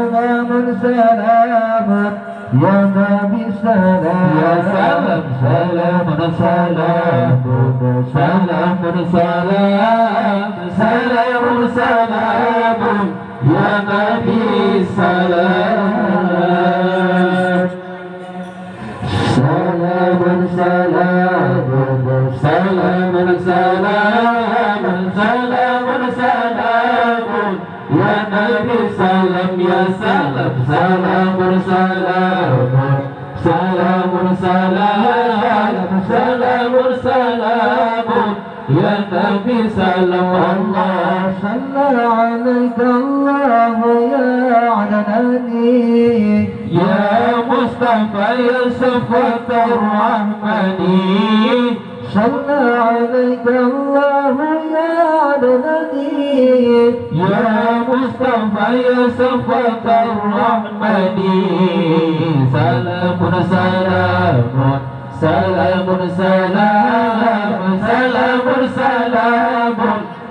سلام سلام يا نبي سلام يا سلام سلام سلام سلام سلام سلام سلام يا نبي سلام سلام سلام سلام سلام سلام سلام يا نبي سلام يا سلام سلام سلام سلام سلام سلام سلام يا نبي سلام الله صلى عليك الله يا عدناني يا مصطفى يا صفوة الرحمن صلى عليك الله يا عدناني يا مصطفى يا صفوة الرحمن سلام سلام سلام سلام سلام سلام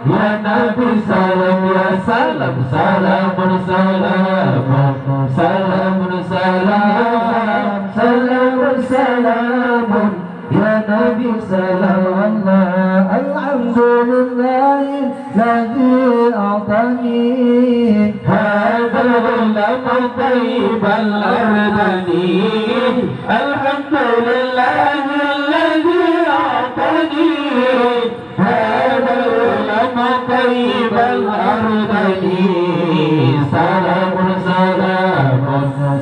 يا نبي سلام يا سلام سلام سلام سلام سلام سلام سلام يا نبي سلام الله الحمد لله الذي أعطاني هذا الغلام طيب الأردني الحمد لله الذي أعطاني هذا الغلام طيب الأردني سلام سلام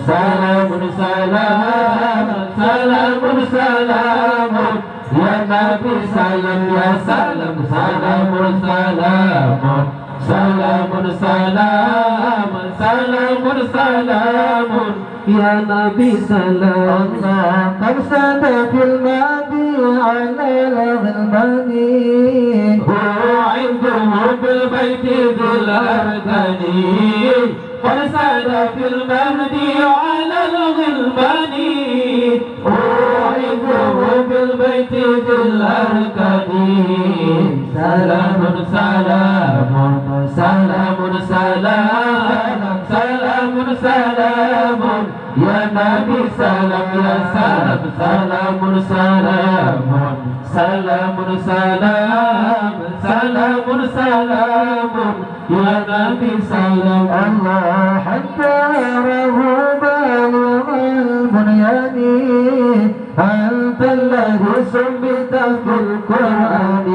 سلام سلام سلام سلام يا نبي سلام يا سلام سلام سلام سلام سلام سلام سلام يا نبي سلام قد ساد في الماضي على الغلمان هو عنده بالبيت ذو الأردني قد ساد في المهدي على الغلمان هو عنده بالبيت ذو الأردني سلام سلام سلام سلام سلام سلام يا نبي سلام يا سلام سلام سلام سلام سلام سلام سلام يا نبي سلام الله حتى يراه بالغ البنيان أنت الذي سميت في القرآن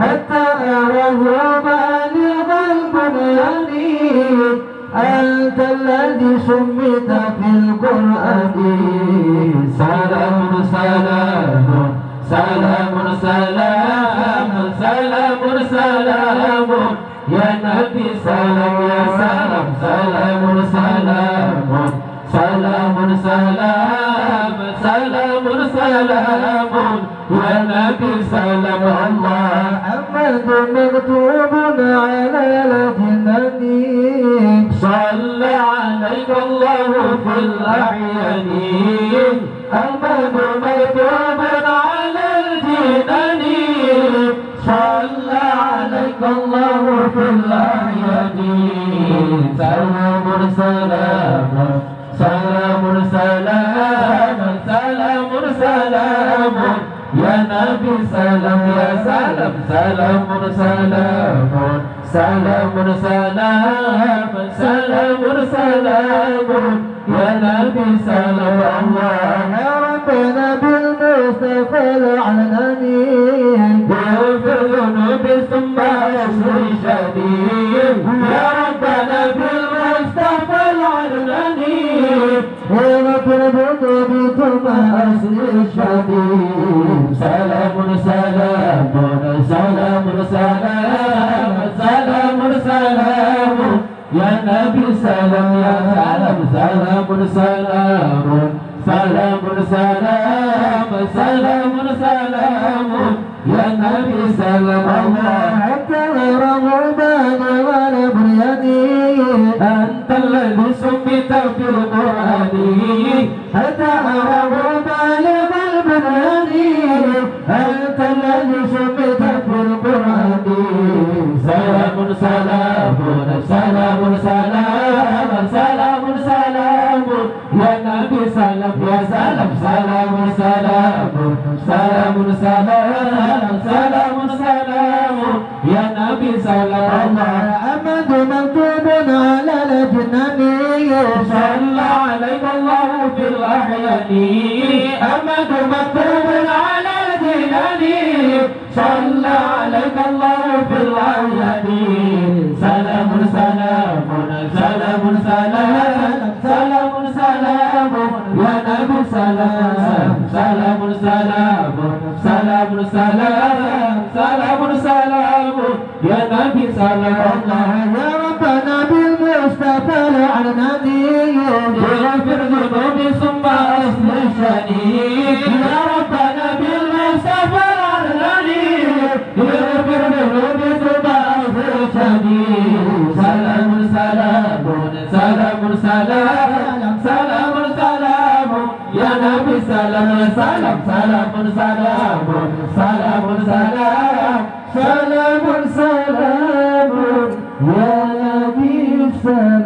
حتى يراه بالغ البنيان أنت الذي سميت في القرآن سلام سلام سلام سلام سلام سلام يا نبي سلام يا سلام سلام سلام سلام سلام سلام سلام يا نبي سلام الله محمد مكتوب على الجنان صلى عليك الله في الأعيان أحمد مكتوب على الجنان صلى عليك الله في الأعيان سلام سلام سلام سلام سلام سلام يا نبي سلام يا سلام سلام سلام سلام سلام سلام سلام يا نبي سلام الله يا ربنا بالمصطفى العناني واغفر ذنوبي ثم أصل شديد يا ربنا بالمصطفى العناني واغفر ذنوبي ثم أصل الشديد سلام سلام سلام سلام سلام سلام يا نبي سلام يا سلام سلام سلام سلام سلام سلام سلام يا نبي سلام الله حتى رغبان والبريان أنت الذي سميت في القرآن حتى رغبان والبريان أنت الذي سميت في القرآن سلام سلام سلام سلام salam ya salam salamun salamun salamun salam salamun salamun ya Nabi salam أحمد مكتوب على الجنان صلى عليك الله في الأحيان أحمد مكتوب على الجنان صلى عليك الله في الأحيان سلام سلام سلام سلام سلام سلام يا نبي سلام سلام سلام سلام سلام سلام سلام يا نبي سلام يا ربنا بالمصطفى العناني يغفر ذنوبي ثم أصلح شأني يا ربنا بالمصطفى العناني يغفر ذنوبي ثم أصلح شأني سلام سلام سلام سلام سلام سلام يا نبي سلام سلام سلام سلام سلام سلام سلام سلام يا نبي سلام